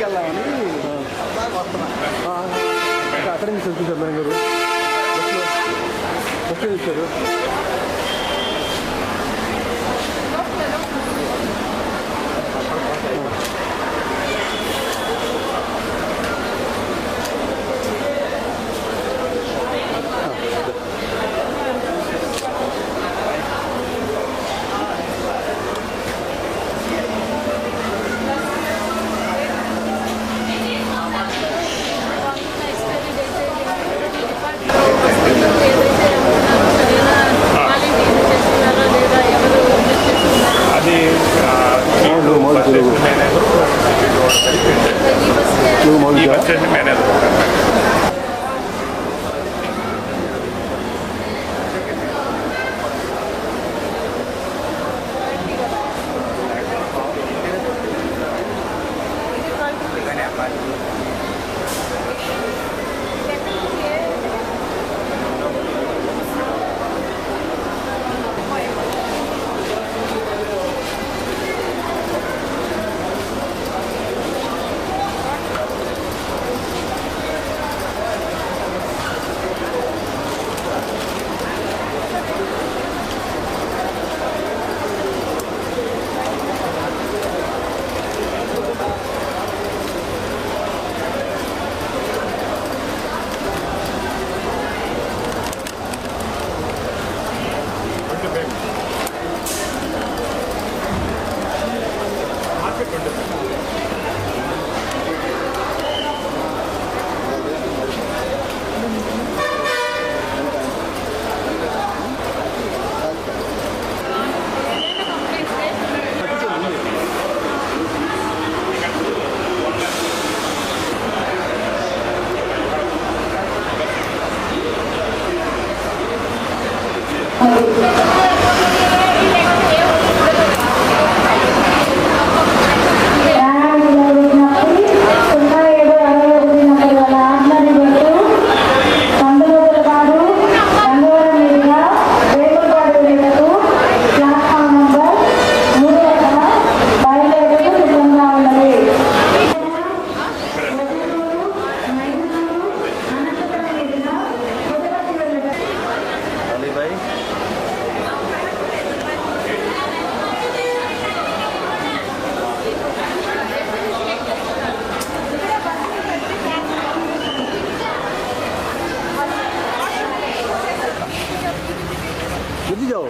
వెళ్దామని అక్కడి నుంచి చూపించారు బెంగళూరు బస్సులో చూపించారు. जल्दी जाओ.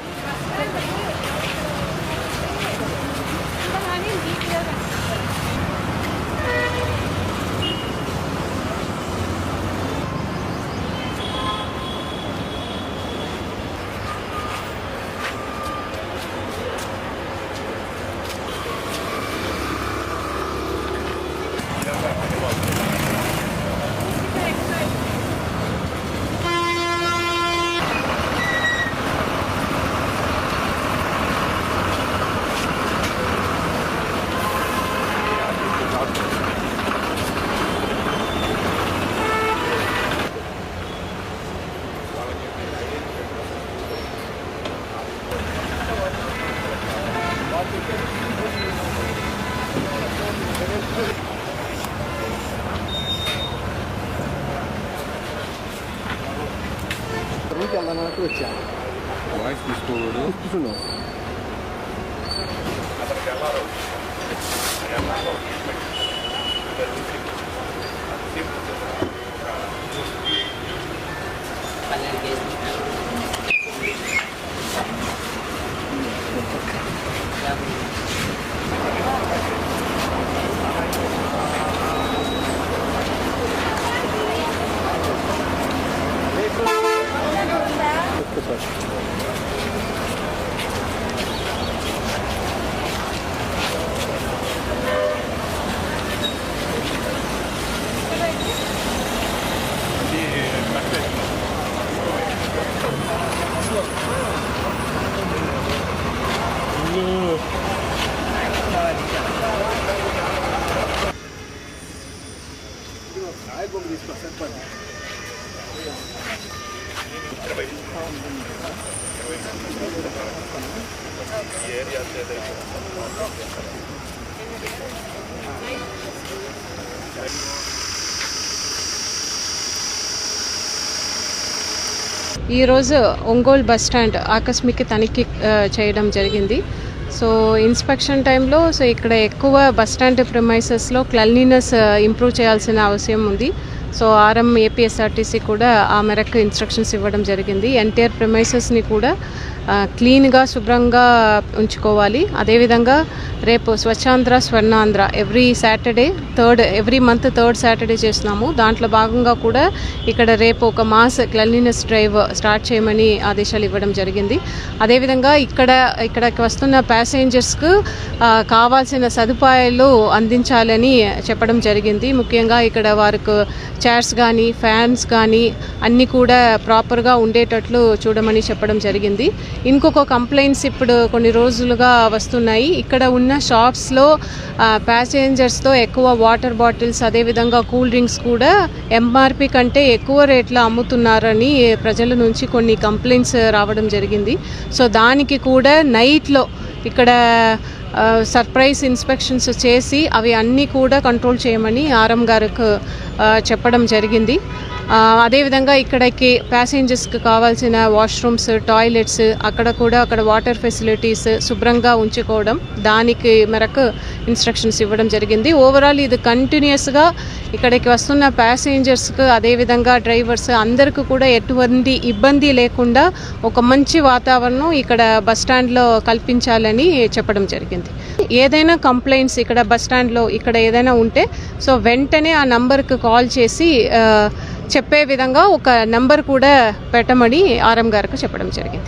వాయిస్ తీసుకోకూడదు. ఈరోజు ఒంగోలు బస్ స్టాండ్ ఆకస్మిక తనిఖీ చేయడం జరిగింది. సో ఇన్స్పెక్షన్ టైంలో ఇక్కడ ఎక్కువ బస్ స్టాండ్ ప్రిమైసెస్లో క్లెన్లీనెస్ ఇంప్రూవ్ చేయాల్సిన అవసరం ఉంది. సో ఆర్ఎం ఏపీఎస్ఆర్టీసీ కూడా ఆ మేరకు ఇన్స్ట్రక్షన్స్ ఇవ్వడం జరిగింది. ఎంటైర్ ప్రిమైసెస్ని కూడా క్లీన్గా శుభ్రంగా ఉంచుకోవాలి. అదేవిధంగా రేపు Swachhandhra Swarnandhra every month third Saturday చేస్తున్నాము. దాంట్లో భాగంగా కూడా ఇక్కడ రేపు ఒక మాస్ క్లెన్లీనెస్ డ్రైవ్ స్టార్ట్ చేయమని ఆదేశాలు ఇవ్వడం జరిగింది. అదేవిధంగా ఇక్కడికి వస్తున్న ప్యాసింజర్స్కు కావాల్సిన సదుపాయాలు అందించాలని చెప్పడం జరిగింది. ముఖ్యంగా ఇక్కడ వారికి చైర్స్ కానీ ఫ్యాన్స్ కానీ అన్నీ కూడా ప్రాపర్గా ఉండేటట్లు చూడమని చెప్పడం జరిగింది. ఇంకొక కంప్లైంట్స్ ఇప్పుడు కొన్ని రోజులుగా వస్తున్నాయి. ఇక్కడ ఉన్న షాప్స్లో ప్యాసింజర్స్తో ఎక్కువ వాటర్ బాటిల్స్ అదేవిధంగా కూల్ డ్రింక్స్ కూడా ఎంఆర్పి కంటే ఎక్కువ రేట్లో అమ్ముతున్నారని ప్రజల నుంచి కొన్ని కంప్లైంట్స్ రావడం జరిగింది. సో దానికి కూడా నైట్లో ఇక్కడ సర్ప్రైజ్ ఇన్స్పెక్షన్స్ చేసి అవి అన్నీ కూడా కంట్రోల్ చేయమని ఆర్ఎం గారికి చెప్పడం జరిగింది. అదేవిధంగా ఇక్కడికి ప్యాసింజర్స్కి కావాల్సిన వాష్రూమ్స్ టాయిలెట్స్ అక్కడ వాటర్ ఫెసిలిటీస్ శుభ్రంగా ఉంచుకోవడం దానికి మేరకు ఇన్స్ట్రక్షన్స్ ఇవ్వడం జరిగింది. ఓవరాల్ ఇది కంటిన్యూస్గా ఇక్కడికి వస్తున్న ప్యాసింజర్స్కి అదేవిధంగా డ్రైవర్స్ అందరికీ కూడా ఎటువంటి ఇబ్బంది లేకుండా ఒక మంచి వాతావరణం ఇక్కడ బస్ స్టాండ్లో కల్పించాలని చెప్పడం జరిగింది. ఏదైనా కంప్లైంట్స్ ఇక్కడ బస్ స్టాండ్లో ఇక్కడ ఏదైనా ఉంటే సో వెంటనే ఆ నంబర్కి కాల్ చేసి చెప్పే విధంగా ఒక నంబర్ కూడా పెట్టమని ఆర్ఎం గారికి చెప్పడం జరిగింది.